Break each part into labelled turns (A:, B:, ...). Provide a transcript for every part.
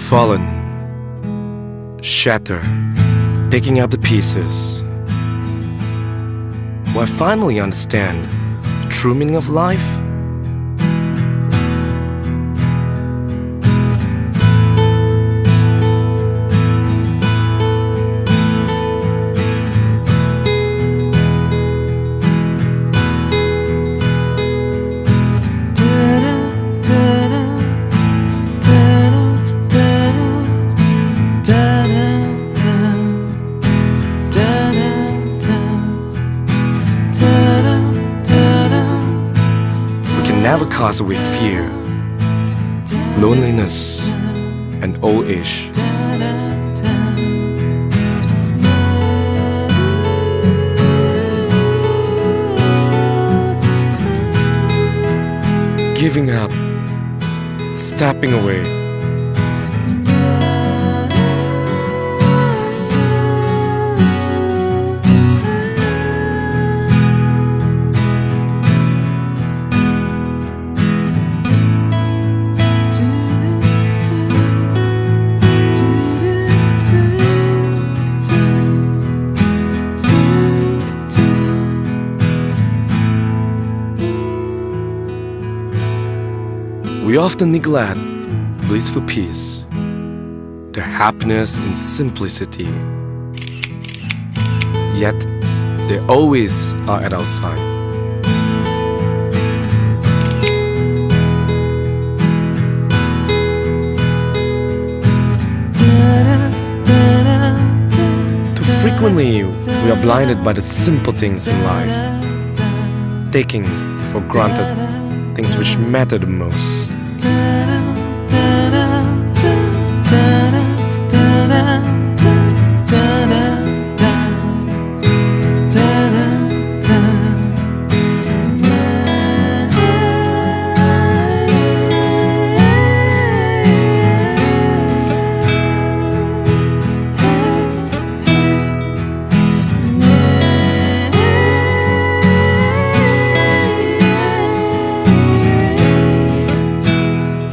A: fallen, shatter, picking up the pieces. Will I finally understand the true meaning of life? Never cast away fear, loneliness, and old age. Giving up, stepping away. We often neglect blissful peace, the happiness in simplicity. Yet, they always are at our side. Too frequently, we are blinded by the simple things in life, taking for granted things which matter the most.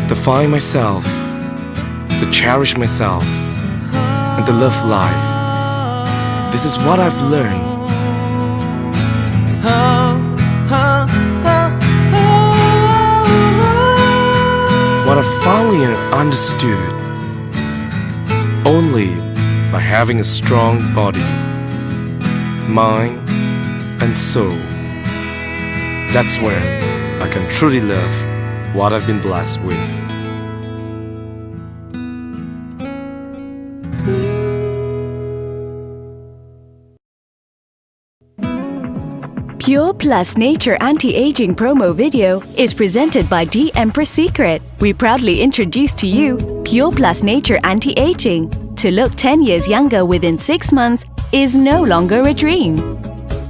A: To find myself, to cherish myself, and to love life. This is what I've learned. What I finally understood, only by having a strong body, mind, and soul. That's when I can truly love what I've been blessed with.
B: Pure Plus Nature Anti-Aging promo video is presented by The Empress Secret. We proudly introduce to you Pure Plus Nature Anti-Aging. To look 10 years younger within 6 months is no longer a dream.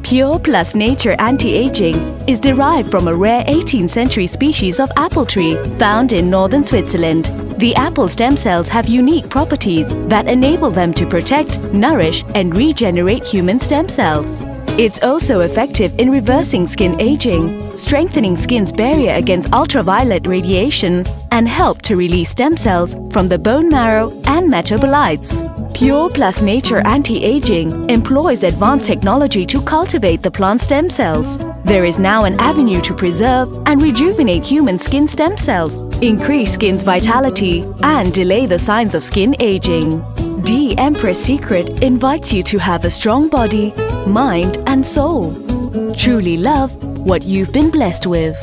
B: Pure Plus Nature Anti-Aging is derived from a rare 18th century species of apple tree found in northern Switzerland. The apple stem cells have unique properties that enable them to protect, nourish, and regenerate human stem cells. It's also effective in reversing skin aging, strengthening skin's barrier against ultraviolet radiation, and help to release stem cells from the bone marrow and metabolites. Pure Plus Nature Anti-Aging employs advanced technology to cultivate the plant stem cells. There is now an avenue to preserve and rejuvenate human skin stem cells, increase skin's vitality, and delay the signs of skin aging. The Empress Secret invites you to have a strong body, mind, and soul. Truly love what you've been blessed with.